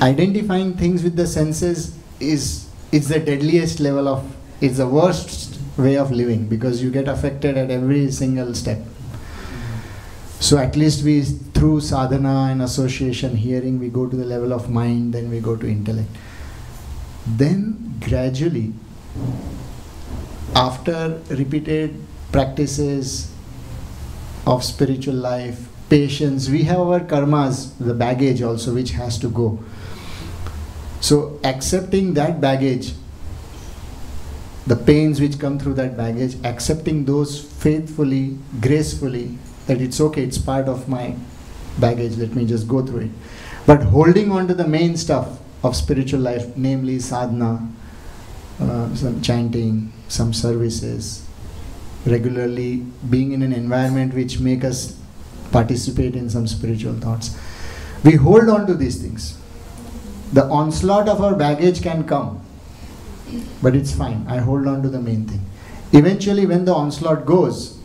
identifying things with the senses is the deadliest level of, it's the worst way of living, because you get affected at every single step. So at least we, through sadhana and association, hearing, we go to the level of mind, then we go to intellect. Then gradually, after repeated practices of spiritual life, patience, we have our karmas, the baggage also, which has to go. So accepting that baggage, the pains which come through that baggage, accepting those faithfully, gracefully, that it's okay, it's part of my baggage, let me just go through it. But holding on to the main stuff of spiritual life, namely sadhana, some chanting, some services, regularly being in an environment which make us participate in some spiritual thoughts. We hold on to these things. The onslaught of our baggage can come, but it's fine. I hold on to the main thing. Eventually, when the onslaught goes,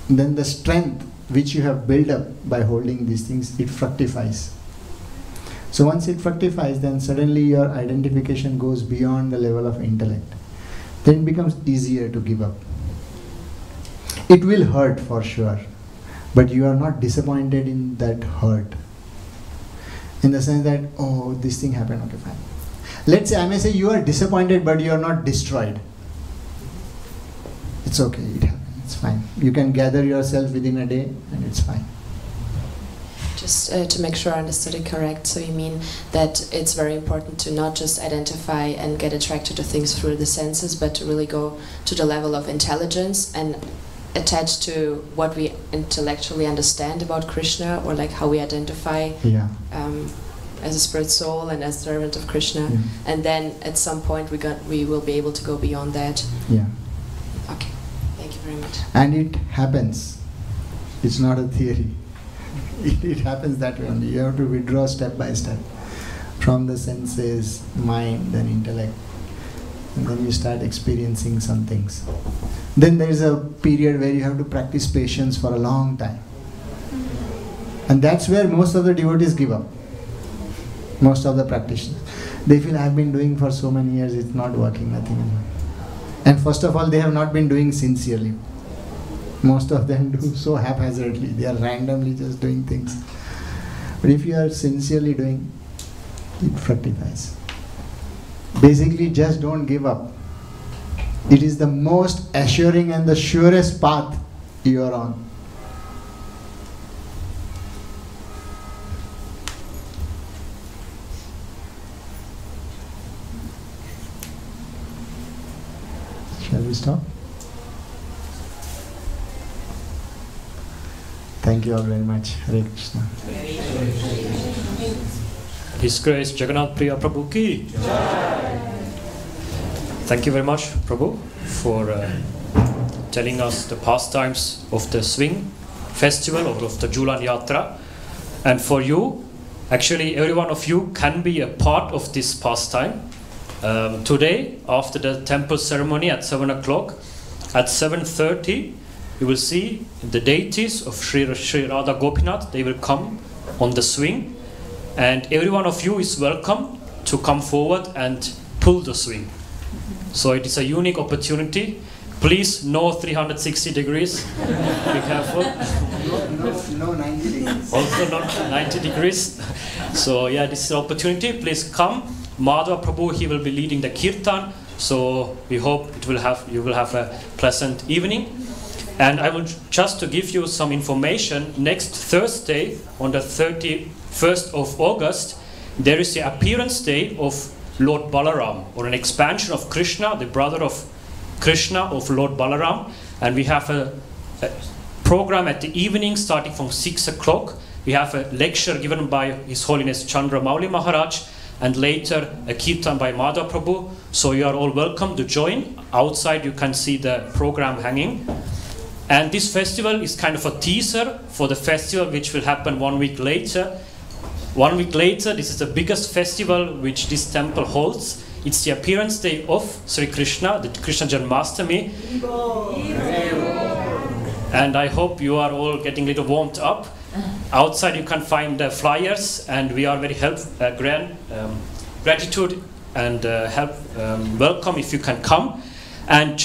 then the strength which you have built up by holding these things, it fructifies. So once it fructifies, then suddenly your identification goes beyond the level of intellect. Then it becomes easier to give up. It will hurt for sure, but you are not disappointed in that hurt. In the sense that, oh, this thing happened, okay, fine. Let's say, I may say you are disappointed, but you are not destroyed. It's okay, it happened, it's fine. You can gather yourself within a day and it's fine. Just to make sure I understood it correct, so you mean that it's very important to not just identify and get attracted to things through the senses, but to really go to the level of intelligence and attach to what we intellectually understand about Krishna, or like how we identify as a spirit soul and as servant of Krishna, and then at some point we will be able to go beyond that. Yeah. Okay, thank you very much. And it happens. It's not a theory. It happens that way only. You have to withdraw step by step from the senses, mind, and intellect, and then you start experiencing some things. Then there is a period where you have to practice patience for a long time, and that's where most of the devotees give up. Most of the practitioners, they feel, I've been doing for so many years, it's not working, nothing. And first of all, they have not been doing sincerely. Most of them do so haphazardly. They are randomly just doing things. But if you are sincerely doing, it fructifies. Basically, just don't give up. It is the most assuring and the surest path you are on. Shall we stop? Thank you all very much. Hare Krishna. His Grace Jagannath Priya Prabhu ki. Thank you very much, Prabhu, for telling us the pastimes of the swing festival or of the Jhulan Yatra. And for you, actually every one of you can be a part of this pastime. Today, after the temple ceremony at 7 o'clock, at 7:30, you will see the deities of Sri Radha Gopinath. They will come on the swing, and every one of you is welcome to come forward and pull the swing. So it is a unique opportunity. Please, no 360 degrees. Be careful. No 90 degrees. Also not 90 degrees. So yeah, this is an opportunity. Please come. Madhava Prabhu, he will be leading the kirtan. So we hope you will have a pleasant evening. And I will just to give you some information, next Thursday on the 31st of August, there is the appearance day of Lord Balaram, or an expansion of Krishna, the brother of Krishna, of Lord Balaram. And we have a program at the evening starting from 6 o'clock. We have a lecture given by His Holiness Chandra Mauli Maharaj. and later a kirtan by Madhav Prabhu. So you are all welcome to join. Outside you can see the program hanging. And this festival is kind of a teaser for the festival which will happen 1 week later. 1 week later, this is the biggest festival which this temple holds. It's the appearance day of Sri Krishna, the Krishna Janmashtami. And I hope you are all getting a little warmed up. Outside you can find the flyers, and we are very gratitude and welcome if you can come. And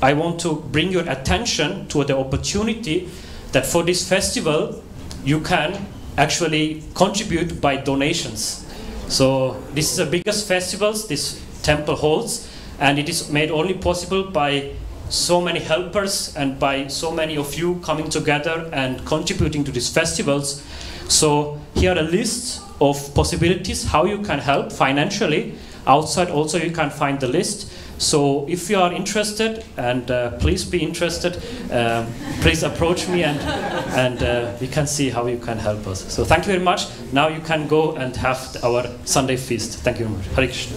I want to bring your attention to the opportunity that for this festival you can actually contribute by donations. So this is the biggest festivals this temple holds, and it is made only possible by so many helpers and by so many of you coming together and contributing to these festivals. So here are a list of possibilities how you can help financially. Outside also you can find the list. So if you are interested, and please be interested, please approach me, and we can see how you can help us. So thank you very much. Now you can go and have our Sunday feast. Thank you very much. Hare Krishna.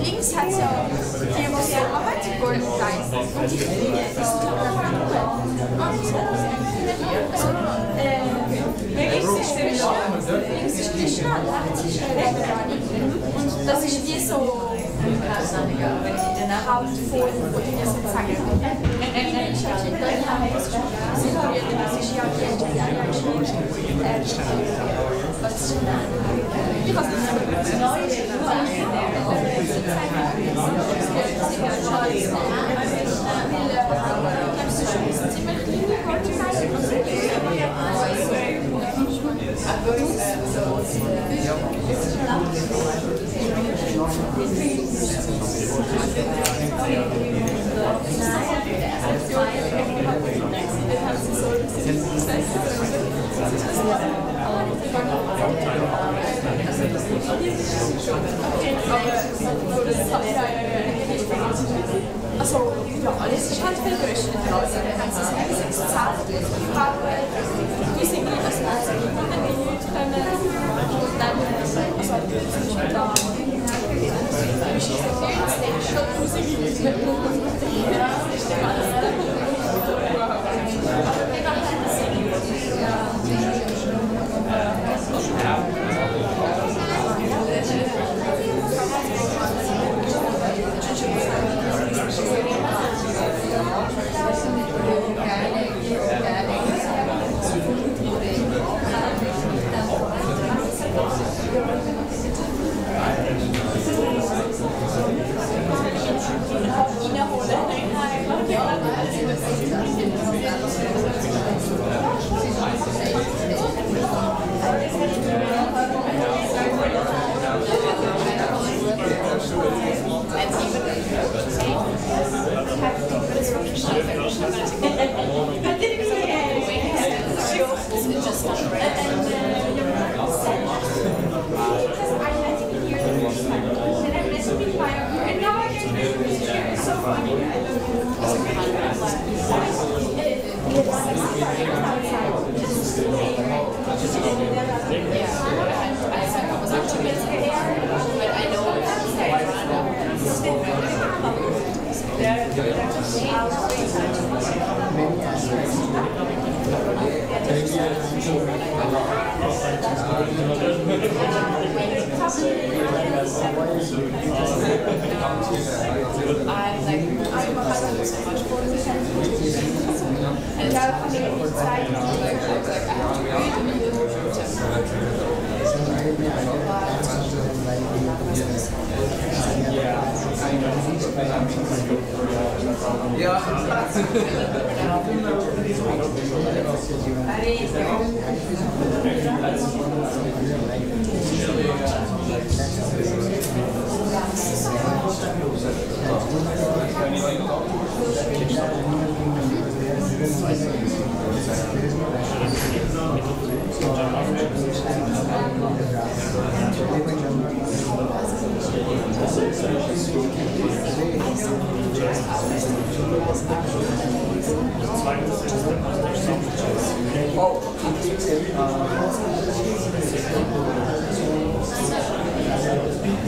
Links hat ja die Arbeit und das ist wie so Hauptfolge, wo ich mir sozusagen also, ja, alles ist halt viel größer. Also, wir haben es eigentlich gezahlt, aber wir sind nicht das Ganze nicht können. Und dann, also, zum Beispiel da,